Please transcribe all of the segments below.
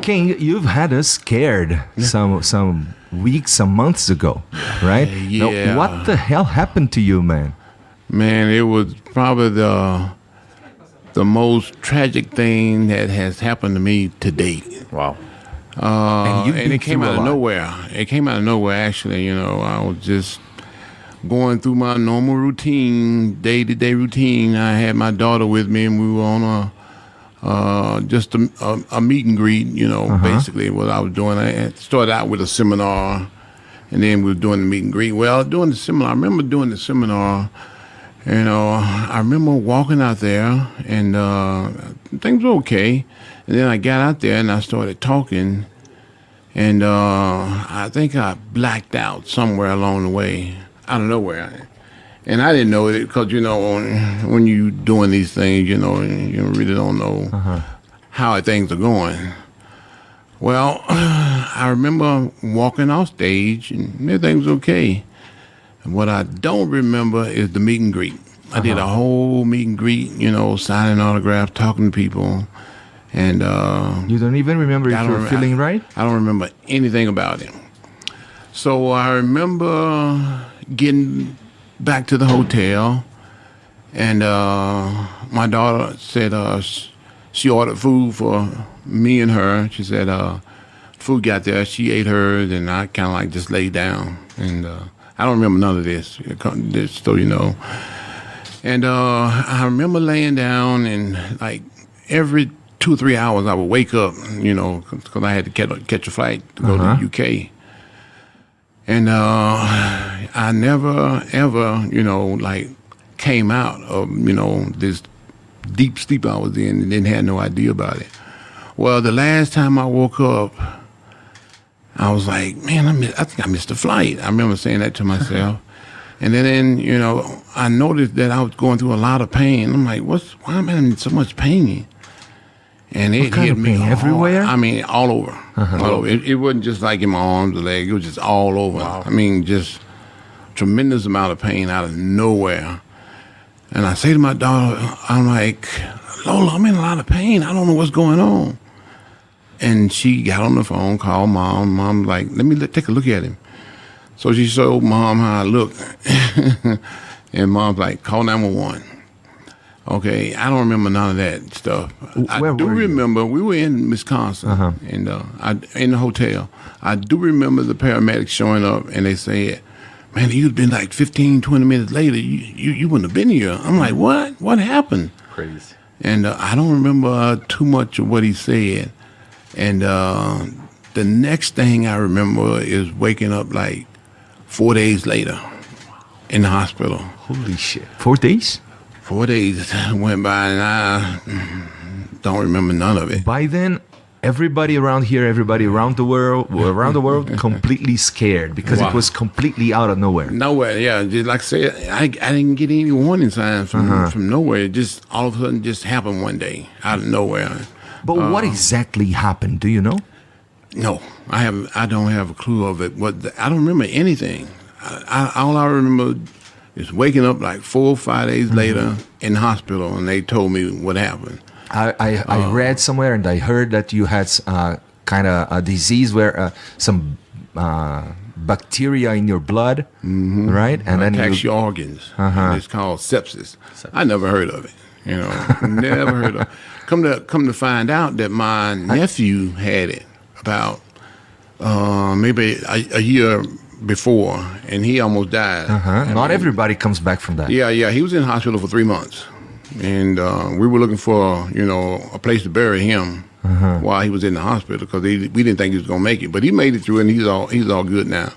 Ken, you've had us scared some weeks, some months ago, right? Yeah. Now, what the hell happened to you, man? Man, it was probably the most tragic thing that has happened to me to date. Wow. And it came out of nowhere. It came out of nowhere, actually. You know, I was just going through my normal routine, day-to-day routine. I had my daughter with me, and we were on just a meet and greet, you know, basically what I was doing. I started out with a seminar, and then we were doing the meet and greet. Well, doing the seminar, I remember doing the seminar, you know, I remember walking out there, and things were okay. And then I got out there, and I started talking, and I think I blacked out somewhere along the way, out of nowhere. And I didn't know it because, you know, when you doing these things, you know, you really don't know how things are going. Well, I remember walking off stage and everything was okay. And what I don't remember is the meet and greet. I did a whole meet and greet, you know, signing autographs, talking to people. And you don't even remember if you were feeling right? I don't remember anything about it. So I remember getting back to the hotel, and my daughter said she ordered food for me and her. She said food got there, she ate hers, and I kind of like just laid down. And I don't remember none of this, so you know. And I remember laying down, and like every 2 or 3 hours I would wake up, you know, because I had to catch a flight to go to the UK. And I never, ever, you know, like came out of, you know, this deep sleep I was in and didn't have no idea about it. Well, the last time I woke up, I was like, man, I think I missed a flight. I remember saying that to myself. And then, you know, I noticed that I was going through a lot of pain. I'm like, why am I in so much pain? And it hit me hard. Everywhere? I mean, all over. All over. It wasn't just like in my arms or legs. It was just all over. Wow. I mean, just tremendous amount of pain out of nowhere. And I say to my daughter, I'm like, Lola, I'm in a lot of pain. I don't know what's going on. And she got on the phone, called Mom. Mom's like, let me take a look at him. So she showed Mom how I look. And Mom's like, call 911. Okay, I don't remember none of that stuff. Where I do remember we were in Wisconsin, and in the hotel. I do remember the paramedics showing up, and they said, "Man, you'd been like 15, 20 minutes later. You wouldn't have been here." I'm like, "What? What happened?" Crazy. And I don't remember too much of what he said. And the next thing I remember is waking up like 4 days later in the hospital. Holy shit! 4 days? 4 days went by, and I don't remember none of it. By then, everybody around here, everybody around the world, completely scared because it was completely out of nowhere. Nowhere, yeah. Just like I said, I didn't get any warning signs from nowhere. It just all of a sudden just happened one day out of nowhere. But what exactly happened? Do you know? No, I don't have a clue of it. I don't remember anything. All I remember is waking up like 4 or 5 days later in the hospital, and they told me what happened. I read somewhere, and I heard that you had kind of a disease where some bacteria in your blood, right? And then attacks your organs. And it's called sepsis. I never heard of it. You know, never heard of it. Come to find out that my nephew had it about maybe a year before, and he almost died. Not everybody comes back from that. Yeah. He was in the hospital for 3 months, and we were looking for, you know, a place to bury him while he was in the hospital because we didn't think he was gonna make it, but he made it through, and he's all good now.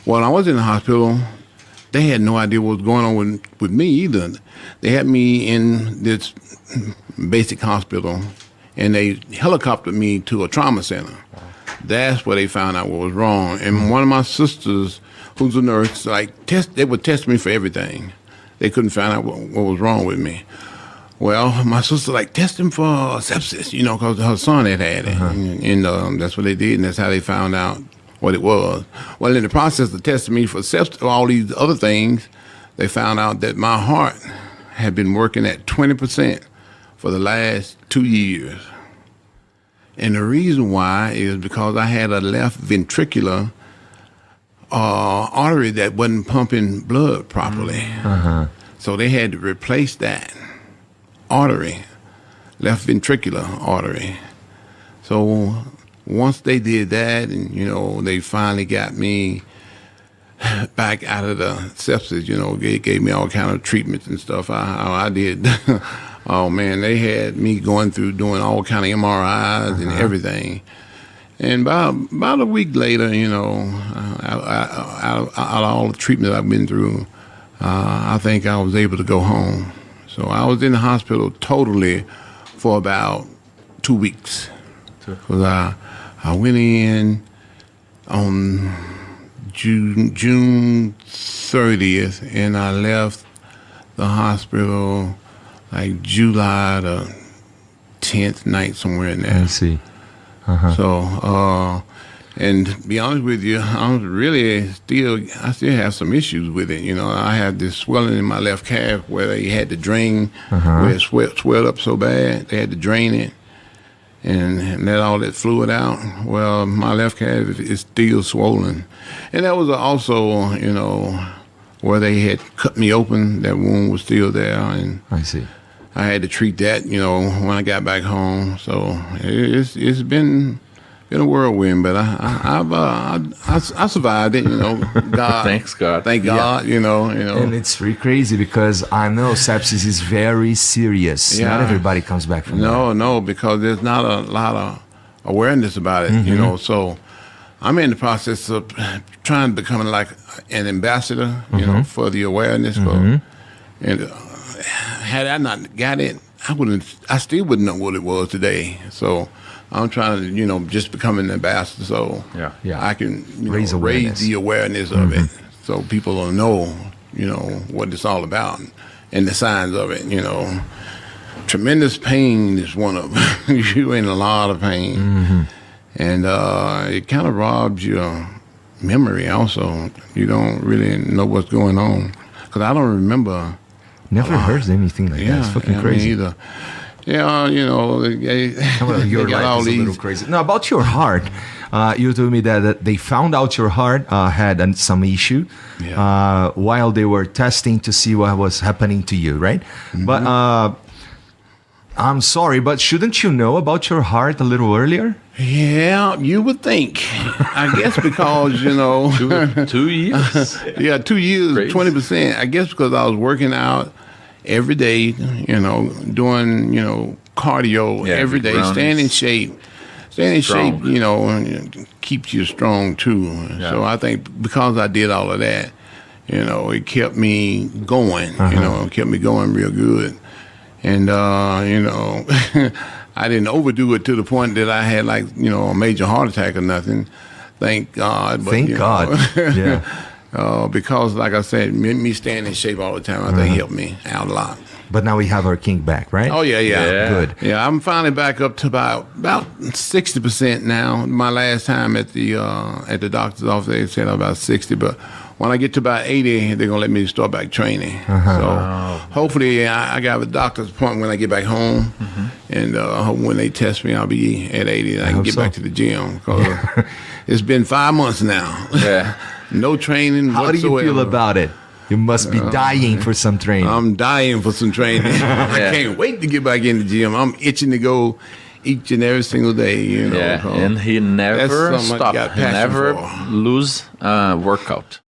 While I was in the hospital, they had no idea what was going on with me either. They had me in this basic hospital, and they helicoptered me to a trauma center. That's where they found out what was wrong. And one of my sisters, who's a nurse, they would test me for everything. They couldn't find out what was wrong with me. Well, my sister test him for sepsis, you know, because her son had it. And that's what they did, and that's how they found out what it was. Well, in the process of testing me for sepsis, all these other things, they found out that my heart had been working at 20% for the last 2 years. And the reason why is because I had a left ventricular artery that wasn't pumping blood properly. So they had to replace that artery, left ventricular artery. So once they did that, and they finally got me back out of the sepsis, they gave me all kind of treatments and stuff. I did. Oh man, they had me going through doing all kind of MRIs and everything. And about a week later, out of all the treatment I've been through, I think I was able to go home. So I was in the hospital totally for about 2 weeks. Because I went in on June 30th, and I left the hospital like July the 10th night, somewhere in there. I see. So, and to be honest with you, I still have some issues with it. I had this swelling in my left calf where they had to drain, where it swelled up so bad, they had to drain it and let all that fluid out. Well, my left calf is still swollen. And that was also, where they had cut me open, that wound was still there. And I see. I had to treat that, when I got back home. So it's been a whirlwind, but I survived it. God, thanks God, thank God. Yeah. And it's pretty crazy because I know sepsis is very serious. Yeah. Not everybody comes back from that. No, because there's not a lot of awareness about it. So I'm in the process of trying to become like an ambassador, for the awareness. And had I not got it, I still wouldn't know what it was today. So I'm trying to, just become an ambassador so I can raise the awareness of it, so people will know, what it's all about and the signs of it. Tremendous pain is one of them. You're in a lot of pain, and it kind of robs your memory. Also, you don't really know what's going on because I don't remember. Never heard anything like that. It's fucking crazy. Me either. Yeah, your life is a little crazy. Now, about your heart, you told me that they found out your heart had some issue while they were testing to see what was happening to you, right? But I'm sorry, but shouldn't you know about your heart a little earlier? Yeah, you would think. I guess because, 2 years. Yeah, 2 years, Crazy. 20%. I guess because I was working out every day, doing, cardio every day, staying in shape. Staying in shape, keeps you strong too. Yeah. So I think because I did all of that, it kept me going, it kept me going real good. And, I didn't overdo it to the point that I had a major heart attack or nothing. Thank God. But, Thank God. Yeah. Because, like I said, me staying in shape all the time, I think helped me out a lot. But now we have our king back, right? Oh, yeah. Good. Yeah, I'm finally back up to about 60% now. My last time at the doctor's office, they said about 60, but when I get to about 80, they're going to let me start back training. So hopefully I got a doctor's appointment when I get back home. And when they test me, I'll be at 80 and I can get back to the gym. Because it's been 5 months now. Yeah. No training How whatsoever. do you feel about it? You must be dying for some training. I'm dying for some training. I can't wait to get back in the gym. I'm itching to go each and every single day, Yeah, and he never stopped. He never lose workout.